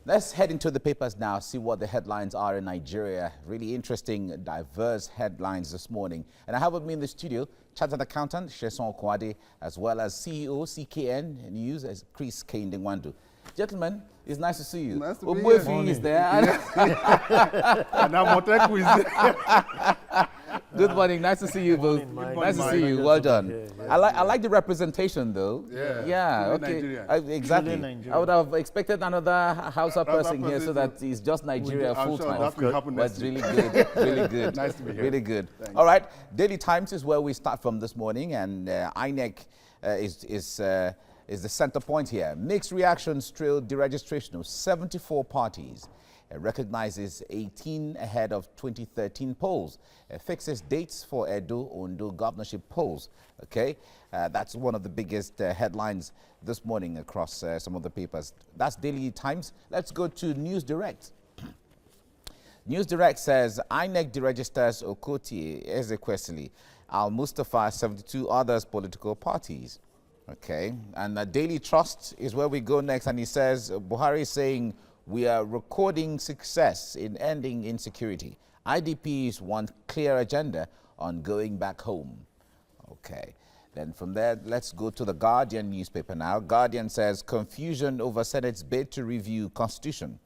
Let's head into the papers now, see what the headlines are in Nigeria. Really interesting, diverse headlines this morning. And I have with me in the studio, Chartered Accountant Sesan Okunade, as well as CEO, CKN News, as Kehinde Nwandu. Gentlemen, it's nice to see you. Nice to be here. Morning. Is there. And I'm Good morning. Nice to see you both. Nice to see you. Well done. I like the representation though. Yeah. Okay. Exactly. I would have expected another Hausa person here so that it's just Nigeria full time. That will happen next really good. Really good. Nice to be here. Really good. Thanks. All right. Daily Times is where we start from this morning, and INEC is the center point here. Mixed reactions trailed deregistration of 74 parties. Recognizes 18 ahead of 2013 polls. Fixes dates for Edo-Ondo governorship polls. Okay, that's one of the biggest headlines this morning across some of the papers. That's Daily Times. Let's go to News Direct. News Direct says INEC deregisters Okoti, Ezekwesili, Al-Mustafa, 72 others political parties. Okay, and the Daily Trust is where we go next, and he says Buhari is saying we are recording success in ending insecurity. IDPs want clear agenda on going back home. Okay, then from there, let's go to the Guardian newspaper now. Guardian says confusion over Senate's bid to review Constitution.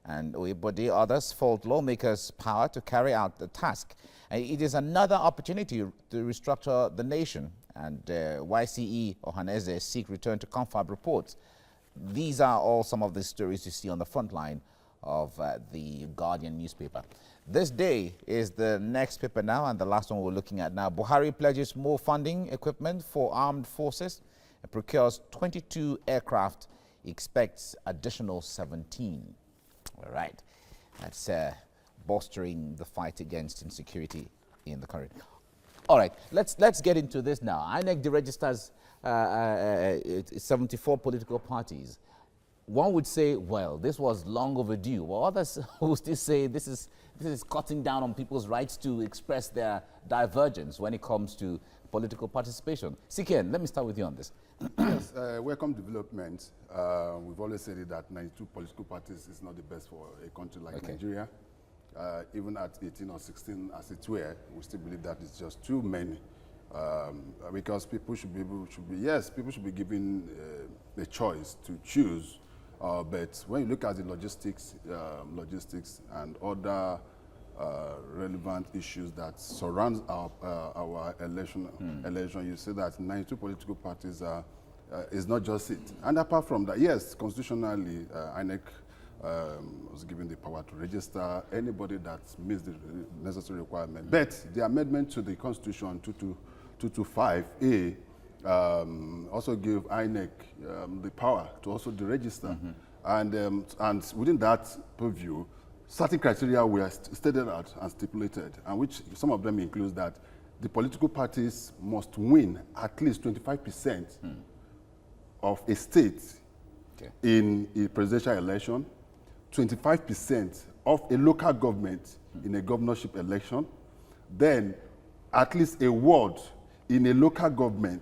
And Oebode others fault lawmakers' power to carry out the task. And it is another opportunity to restructure the nation. And YCE Ohaneze seek return to confab reports. These are all some of the stories you see on the front line of the Guardian newspaper. This day is the next paper now, and the last one we're looking at now. Buhari pledges more funding equipment for armed forces, and procures 22 aircraft, expects additional 17. All right, that's bolstering the fight against insecurity in the country. All right, let's get into this now. INEC deregisters 74 political parties. One would say, well, this was long overdue. Well, others will still say this is cutting down on people's rights to express their divergence when it comes to political participation. CKN, let me start with you on this. Yes, welcome development. We've always said it that 92 political parties is not the best for a country like Nigeria. Even at 18 or 16, as it were, we still believe that it's just too many. Because people should be given the choice to choose. But when you look at the logistics and other relevant issues that surround our election, you see that 92 political parties is not just it. And apart from that, yes, constitutionally, INEC was given the power to register anybody that meets the necessary requirement. But the amendment to the Constitution 225A also gave INEC the power to also deregister. And within that purview, certain criteria were stated out and stipulated, and which some of them includes that the political parties must win at least 25% of a state in a presidential election, 25% of a local government in a governorship election, then at least a ward in a local government,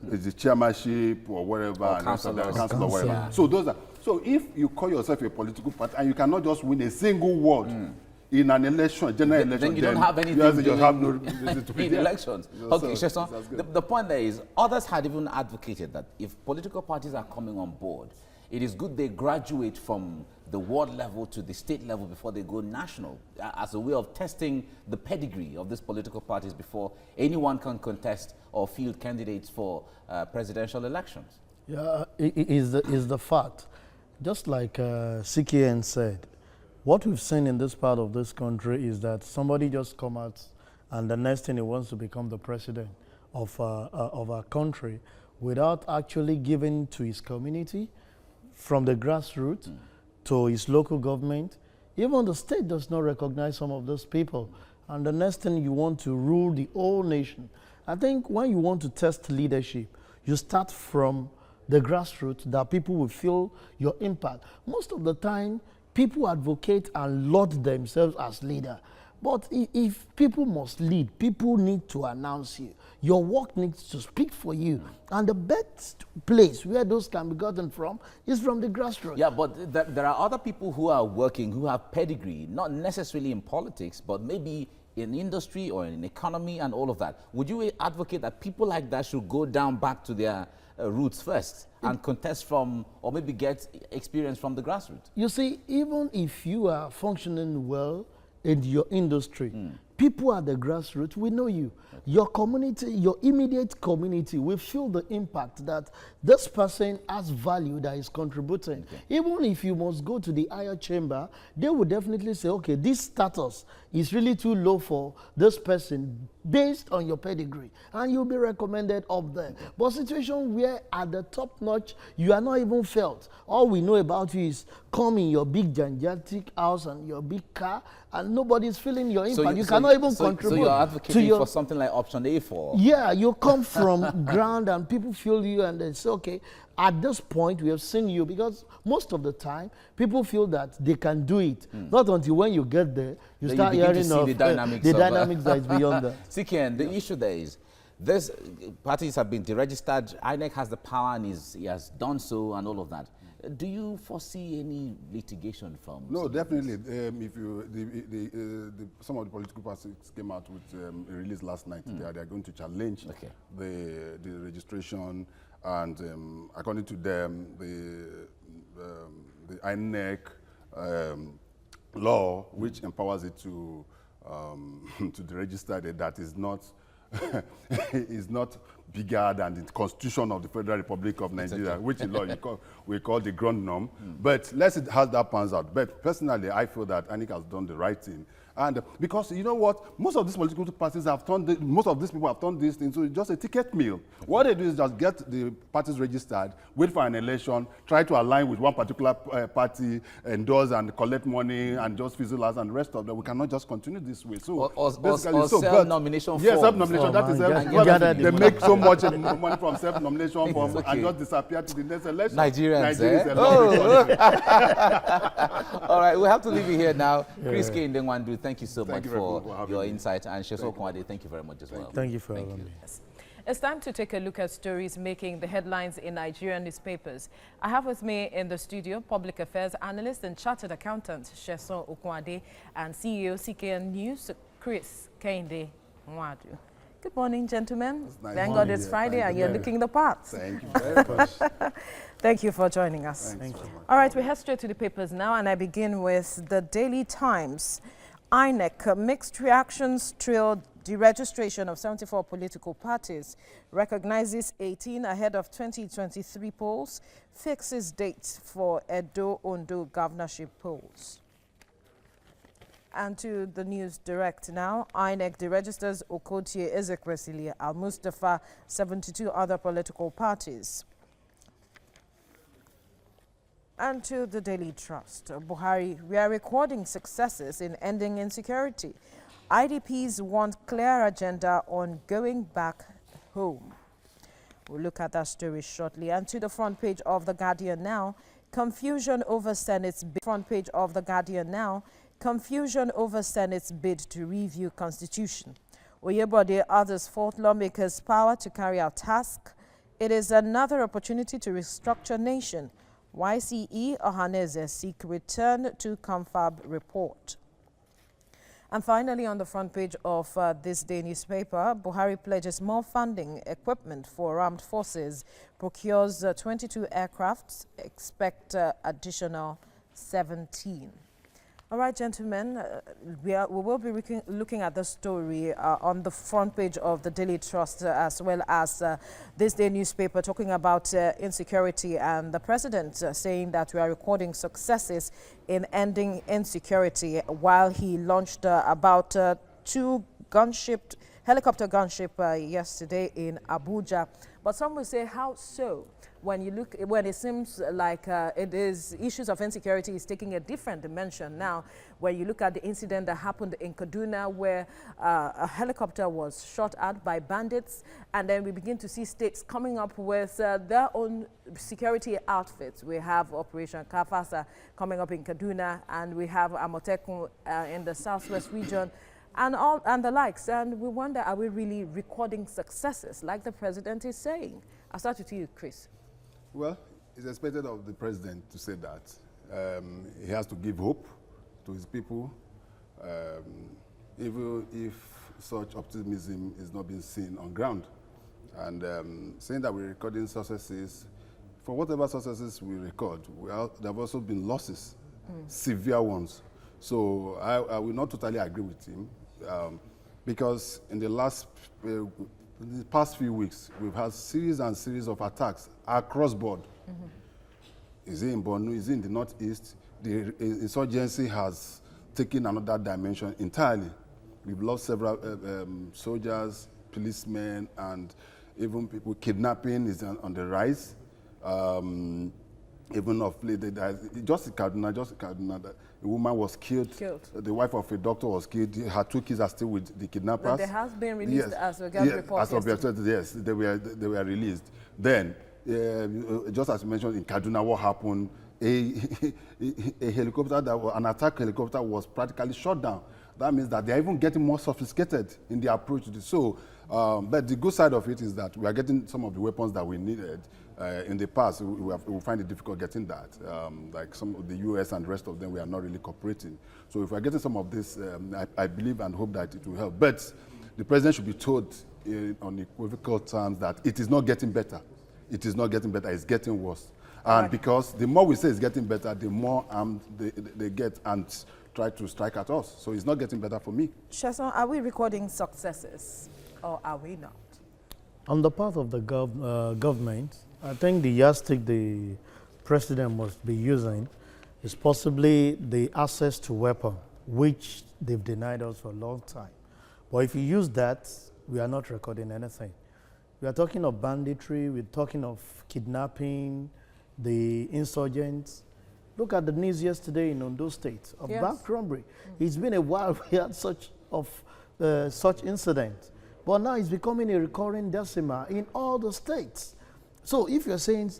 the chairmanship or whatever, or council or whatever. Yeah. So those are. So if you call yourself a political party and you cannot just win a single ward in an election, general election, then you don't have anything you have no reason to be in there. elections. Okay, Sesan, the point there is others had even advocated that if political parties are coming on board, it is good they graduate from the ward level to the state level before they go national, as a way of testing the pedigree of these political parties before anyone can contest or field candidates for presidential elections. Yeah, it is the fact. Just like CKN said, what we've seen in this part of this country is that somebody just comes out and the next thing he wants to become the president of our country without actually giving to his community, from the grassroots to his local government. Even the state does not recognize some of those people. And the next thing, you want to rule the whole nation. I think when you want to test leadership, you start from the grassroots, that people will feel your impact. Most of the time, people advocate and laud themselves as leader. But if people must lead, people need to announce you. Your work needs to speak for you. And the best place where those can be gotten from is from the grassroots. Yeah, but there are other people who are working, who have pedigree, not necessarily in politics, but maybe in industry or in economy and all of that. Would you advocate that people like that should go down back to their roots first and contest from, or maybe get experience from the grassroots? You see, even if you are functioning well in your industry, people at the grassroots will know you. Your community, your immediate community will feel the impact that this person has value that is contributing. Even if you must go to the higher chamber, they will definitely say, okay, this status is really too low for this person based on your pedigree, and you'll be recommended up there. But situation where at the top notch, you are not even felt. All we know about you is come in your big gigantic house and your big car, and nobody's feeling your impact. You cannot even contribute. So you're advocating for something like option A for? Yeah, you come from ground and people feel you and they say, okay, at this point we have seen you, because most of the time people feel that they can do it. Not until when you get there, you then start you hearing of the dynamics, that is beyond that. Sikian, the issue there is, these parties have been deregistered, INEC has the power and he has done so and all of that. Do you foresee any litigation from? No, definitely. If you, some of the political parties came out with a release last night. They are going to challenge the registration, and according to them, the INEC law, which empowers it to deregister, that is not is not bigger than the Constitution of the Federal Republic of Nigeria, which in law we call the ground norm. But let's see how that pans out. But personally, I feel that INEC has done the right thing. And because you know what, most of these political parties have turned, most of these people have turned this into just a ticket mill. What they do is just get the parties registered, wait for an election, try to align with one particular party, endorse and collect money and just fizzle out, and the rest of them. We cannot just continue this way. So or self-nomination. Yes, self-nomination. That is they make so much money from self-nomination form and just disappear to the next election. Nigerians, All right, we have to leave you here now. Chris Kehinde Nwandu, thank you so much for your insight. And Sesan Okunade, thank you very much as well. Thank you for having me. It's time to take a look at stories making the headlines in Nigerian newspapers. I have with me in the studio public affairs analyst and chartered accountant Sesan Okunade and CEO CKN News, Chris Kehinde Nwandu. Good morning, gentlemen. Nice. Thank God it's Friday and you're looking the part. Thank you very much. Thank you for joining us. Thank you. All right, we head straight to the papers now, and I begin with the Daily Times. INEC, mixed reactions trailed deregistration of 74 political parties, recognizes 18 ahead of 2023 polls, fixes dates for Edo-Ondo governorship polls. And to the news direct now, INEC deregisters Okotie Ezekwesili, Al-Mustafa, 72 other political parties. And to the Daily Trust, Buhari, we are recording successes in ending insecurity. IDPs want clear agenda on going back home. We'll look at that story shortly. And to the front page of The Guardian now, confusion over Senate's bid. Front page of The Guardian now, confusion over Senate's bid to review Constitution. Oyebode others fault lawmakers' power to carry out tasks. It is another opportunity to restructure nation. YCE Ohaneze seek return to Confab report. And finally, on the front page of this day newspaper, Buhari pledges more funding, equipment for armed forces, procures 22 aircrafts, expect additional 17. All right, gentlemen, we will be looking at the story on the front page of the Daily Trust as well as this day newspaper, talking about insecurity and the president saying that we are recording successes in ending insecurity while he launched about 2 helicopter gunship yesterday in Abuja. But some will say, how so? When it seems like issues of insecurity is taking a different dimension now, when you look at the incident that happened in Kaduna where a helicopter was shot at by bandits, and then we begin to see states coming up with their own security outfits. We have Operation Kafasa coming up in Kaduna, and we have Amotekun in the southwest region. and the likes. And we wonder, are we really recording successes like the president is saying? I'll start with you, Chris. Well, it's expected of the president to say that. He has to give hope to his people, even if such optimism is not being seen on ground. And saying that we're recording successes, for whatever successes we record, there have also been losses, severe ones. So I will not totally agree with him, because in the past few weeks, we've had series and series of attacks across board. Is it in Borno? Is it in the northeast? The insurgency has taken another dimension entirely. We've lost several soldiers, policemen, and even people. Kidnapping is on the rise. Even of late, just in Kaduna, a woman was killed. The wife of a doctor was killed. Her 2 kids are still with the kidnappers. But they have been released, as we got reports. Yes, they were released. Then, just as you mentioned in Kaduna, what happened? A helicopter an attack helicopter was practically shot down. That means that they're even getting more sophisticated in their approach to this. So, but the good side of it is that we are getting some of the weapons that we needed. In the past, we find it difficult getting that. Like some of the US and the rest of them, we are not really cooperating. So if we're getting some of this, I believe and hope that it will help. But the president should be told on equivocal terms that it is not getting better. It is not getting better, it's getting worse. And because the more we say it's getting better, the more they get and try to strike at us. So it's not getting better for me. Sesan, are we recording successes or are we not? On the part of the government, I think the yardstick the president must be using is possibly the access to weapon, which they've denied us for a long time. But if you use that, we are not recording anything. We are talking of banditry, we're talking of kidnapping, the insurgents. Look at the news yesterday in Ondo State of bank robbery. It's been a while we had such incidents. But now it's becoming a recurring decimal in all the states. So if you're saying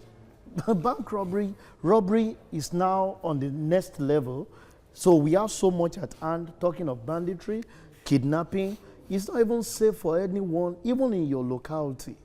bank robbery is now on the next level, so we have so much at hand, talking of banditry, kidnapping, it's not even safe for anyone, even in your locality,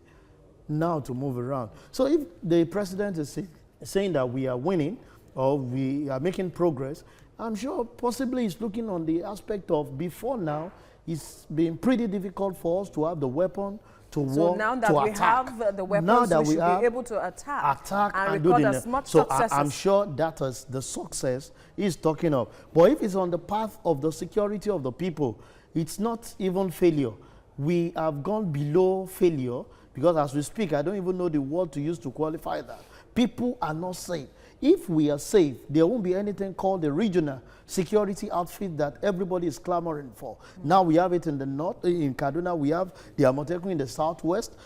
now to move around. So if the president is saying that we are winning or we are making progress, I'm sure possibly he's looking on the aspect of before now, it's been pretty difficult for us to have the weapon to war, so now that we have the weapons, we should be able to attack and record as much successes. I'm sure that is the success he's talking of. But if it's on the path of the security of the people, it's not even failure. We have gone below failure because as we speak, I don't even know the word to use to qualify that. People are not safe. If we are safe, there won't be anything called the regional security outfit that everybody is clamoring for. Now we have it in the north, in Kaduna, we have the Amotekun in the southwest.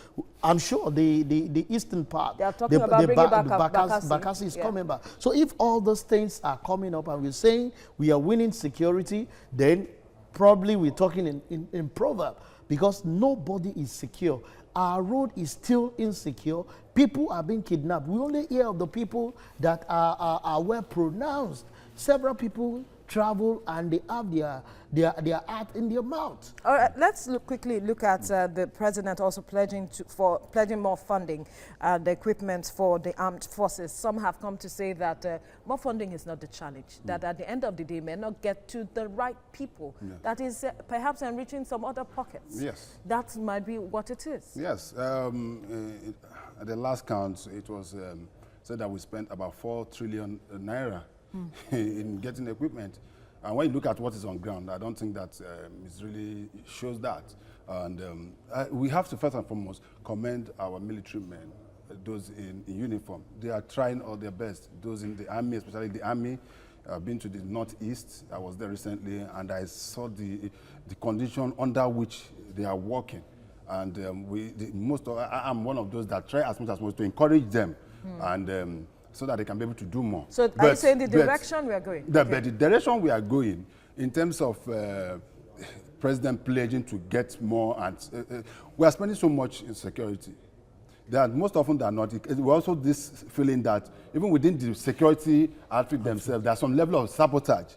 I'm sure the eastern part, they are talking about bringing back Bakassi is coming back. So if all those things are coming up and we're saying we are winning security, then probably we're talking in proverb because nobody is secure. Our road is still insecure. People are being kidnapped. We only hear of the people that are well pronounced. Several people travel and they have their heart in their mouth. All right, let's quickly look at the president also pledging more funding, the equipment for the armed forces. Some have come to say that more funding is not the challenge, that at the end of the day may not get to the right people. That is perhaps enriching some other pockets. Yes. That might be what it is. Yes. At the last count, it was said that we spent about 4 trillion naira in getting equipment. And when you look at what is on ground, I don't think that it really shows that. And we have to first and foremost commend our military men, those in uniform. They are trying all their best. Those in the army, especially the army. I've been to the northeast. I was there recently, and I saw the condition under which they are working. And I'm one of those that try as much as possible to encourage them, and so that they can be able to do more. So are you saying the direction we are going? But the direction we are going, in terms of President pledging to get more, and we are spending so much in security that most often than not, we also this feeling that even within the security outfit themselves, there's some level of sabotage.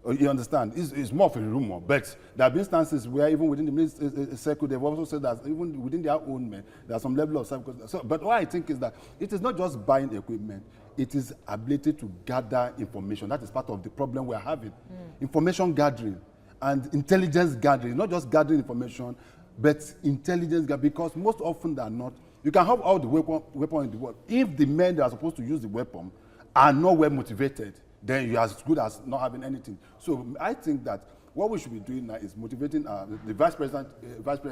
You understand? It's more of a rumor. But there have been instances where even within the ministry circle, they've also said that even within their own men, there's some level of self-confidence. So, but what I think is that it is not just buying equipment. It is ability to gather information. That is part of the problem we're having. Information gathering and intelligence gathering, not just gathering information, but intelligence gathering, because most often than not, you can have all the weapon in the world. If the men that are supposed to use the weapon are not well motivated, then you're as good as not having anything. So I think that what we should be doing now is motivating the vice president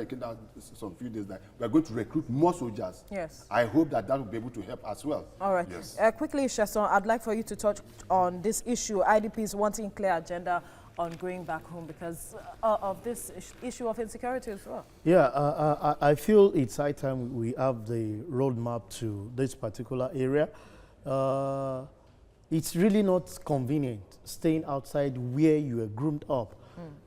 came out some few days that we are going to recruit more soldiers. Yes. I hope that will be able to help as well. All right. Yes. Quickly, Sesan, I'd like for you to touch on this issue. IDPs wanting clear agenda on going back home because of this issue of insecurity as well. Yeah, I feel it's high time we have the roadmap to this particular area. It's really not convenient staying outside where you are groomed up.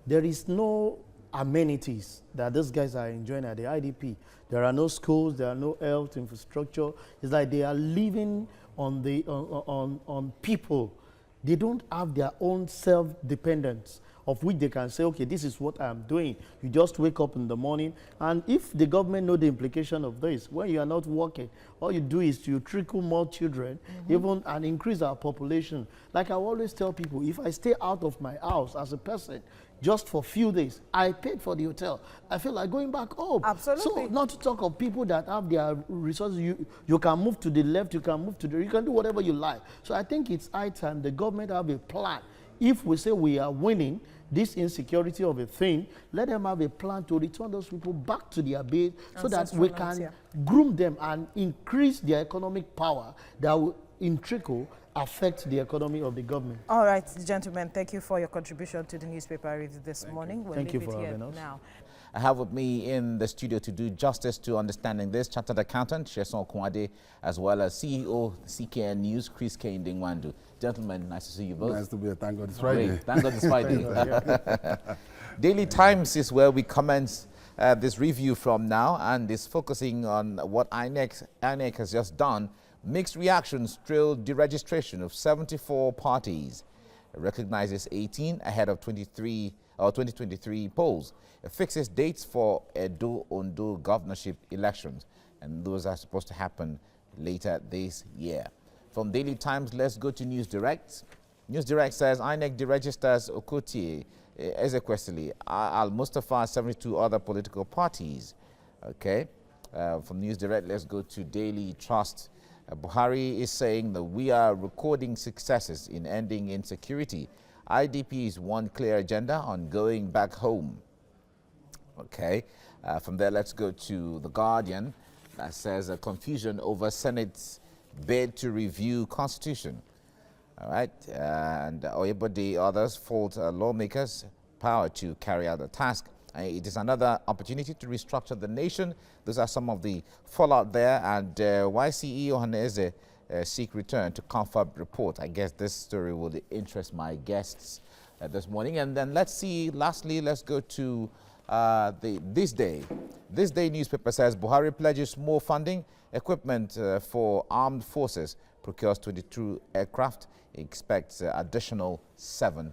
There is no amenities that these guys are enjoying at the IDP. There are no schools, there are no health infrastructure. It's like they are living on the on people. They don't have their own self-dependence of which they can say, okay, this is what I'm doing. You just wake up in the morning, and if the government know the implication of this, when you are not working, all you do is you trickle more children, even and increase our population. Like I always tell people, if I stay out of my house as a person, just for a few days, I paid for the hotel. I feel like going back home. Absolutely. So not to talk of people that have their resources, you can move to the left, you can move to the, you can do whatever you like. So I think it's high time the government have a plan. If we say we are winning this insecurity of a thing, let them have a plan to return those people back to their base so that we can groom them and increase their economic power that will in trickle affect the economy of the government. All right, gentlemen, thank you for your contribution to the newspaper review this morning. We'll Thank you leave for it here having us. now. I have with me in the studio to do justice to understanding this, Chartered Accountant Sesan Okunade, as well as CEO CKN News, Kehinde Nwandu. Gentlemen, nice to see you both. Nice to be here. Thank God it's Friday. Great. Thank God it's Friday. Daily Times is where we commence this review from now, and is focusing on what INEC has just done. Mixed reactions trail deregistration of 74 parties. It recognizes 18 ahead of 2023 polls. It fixes dates for Edo-Ondo governorship elections, and those are supposed to happen later this year. From Daily Times, let's go to News Direct. News Direct says INEC deregisters Okotie, Ezekwesili, Al-Mustafa, 72 other political parties. Okay. From News Direct, let's go to Daily Trust. Buhari is saying that we are recording successes in ending insecurity. IDPs want clear agenda on going back home. Okay. From there, let's go to The Guardian. That says a confusion over Senate's bid to review Constitution. All right. And Oyebode others fault lawmakers' power to carry out the task. It is another opportunity to restructure the nation. Those are some of the fallout there. And YCE Ohaneze seek return to confab report. I guess this story will interest my guests this morning. And then let's see, lastly, let's go to This Day. This Day newspaper says Buhari pledges more funding, equipment for armed forces, procures 22 aircraft, expects additional 7.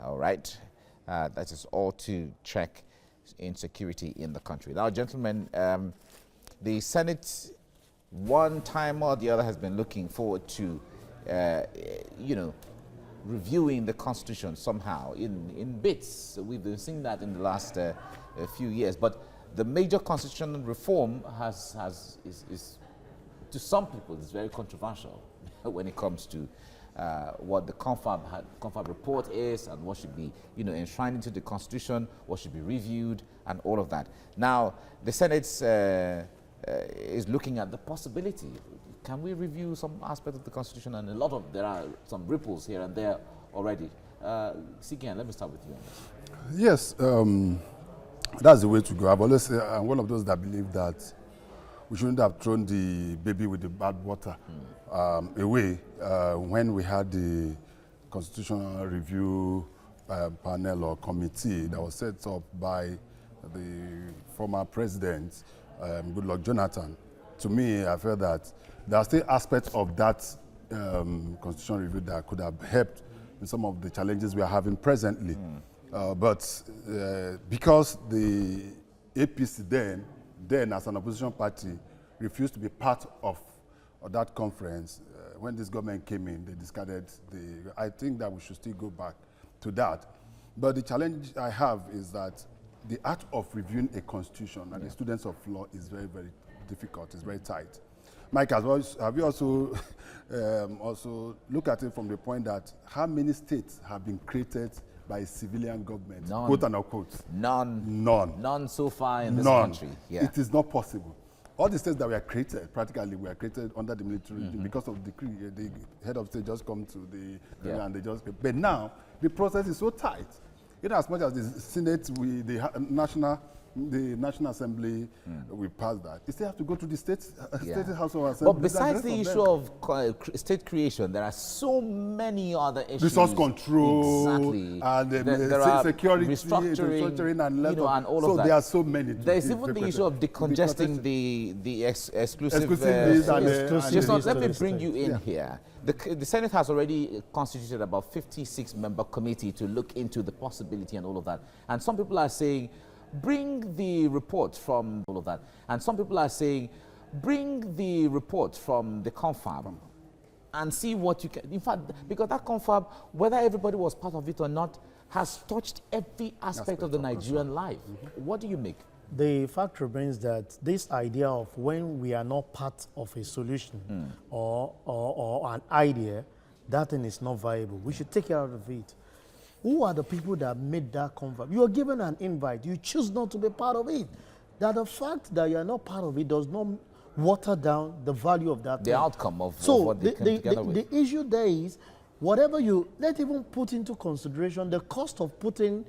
All right. That is all to check insecurity in the country. Now, gentlemen, the Senate, one time or the other, has been looking forward to, reviewing the Constitution somehow in bits. We've been seeing that in the last few years. But the major constitutional reform is to some people, is very controversial when it comes to what the confab report is and what should be, enshrined into the Constitution, what should be reviewed, and all of that. Now, the Senate is looking at the possibility. Can we review some aspects of the Constitution? And there are some ripples here and there already. CKN, let me start with you on this. Yes, that's the way to go. I've always said, I'm one of those that believe that we shouldn't have thrown the baby with the bad water away when we had the constitutional review panel or committee that was set up by the former president, Goodluck Jonathan. To me, I felt that there are still aspects of that constitutional review that could have helped in some of the challenges we are having presently. But because the APC then as an opposition party refused to be part of that conference, when this government came in, they discarded I think that we should still go back to that. But the challenge I have is that the art of reviewing a constitution and the students of law is very, very difficult. It's very tight. Mike, have you also also look at it from the point that how many states have been created by a civilian government? None. Quote and unquote. None. None. None so far in this None. country. Yeah. It is not possible. All the states that were created, practically were created under the military regime because of the decree. The head of state just come to the and they just. But now the process is so tight. In as much as the Senate, the National Assembly, we pass that. You still have to go to the state House of Assembly. But besides the issue of state creation, there are so many other issues. Resource control, exactly. And there are security, restructuring, and level. and all so of that. there are so many. There's even the issue of decongesting the exclusive list and let me bring you in here. The Senate has already constituted about 56-member committee to look into the possibility and all of that. And some people are saying, bring the report from all of that. And some people are saying, bring the report from the confab and see what you can. In fact, because that confab, whether everybody was part of it or not, has touched every aspect of the Nigerian life. What do you make? The fact remains that this idea of when we are not part of a solution or an idea, that thing is not viable. We should take care of it. Who are the people that made that confab? You are given an invite. You choose not to be part of it. That the fact that you are not part of it does not water down the value of that The thing. outcome of what the, they came together with. The issue there is, whatever let's even put into consideration the cost of putting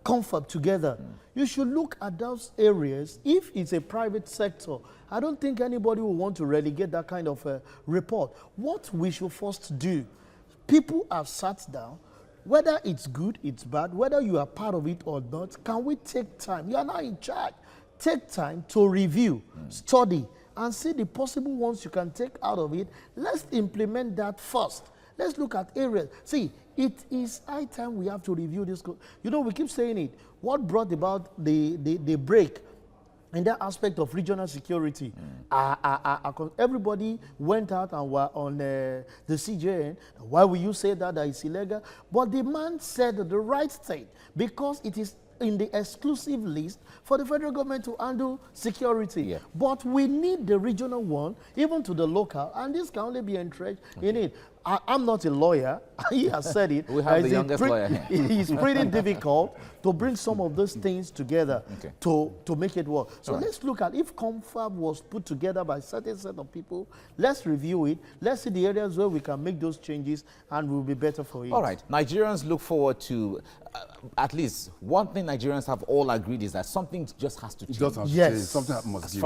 confab together. You should look at those areas. If it's a private sector, I don't think anybody will want to relegate that kind of report. What we should first do, people have sat down, whether it's good, it's bad, whether you are part of it or not, can we take time? You are not in charge. Take time to review, study, and see the possible ones you can take out of it. Let's implement that first. Let's look at areas. See, it is high time we have to review this. You know, we keep saying it. What brought about the break in that aspect of regional security? Everybody went out and were on the CJN. Why will you say that it's illegal? But the man said the right thing because it is in the exclusive list for the federal government to handle security. Yeah. But we need the regional one, even to the local, and this can only be entrenched in it. I'm not a lawyer. He has said it. We have the youngest lawyer here. It's pretty difficult to bring some of those things together to make it work. So let's look at if confab was put together by a certain set of people, let's review it. Let's see the areas where we can make those changes and we'll be better for it. All right. Nigerians look forward to, at least one thing Nigerians have all agreed is that something just has to change. It just has to change. Something must give.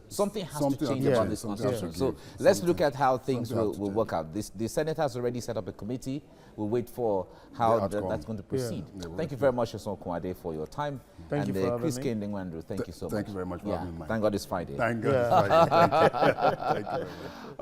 Something has to change about this constitution. So let's look at how things will work out. The Senate has already set up a committee. We'll wait for how that's going to proceed. Yeah. Thank you very much, Sesan Okunade, for your time. Thank you for having me. Kehinde Nwandu, thank you so much. Thank you very much for having me. Thank God it's Friday. Thank God it's Friday. Thank you. Thank you very much.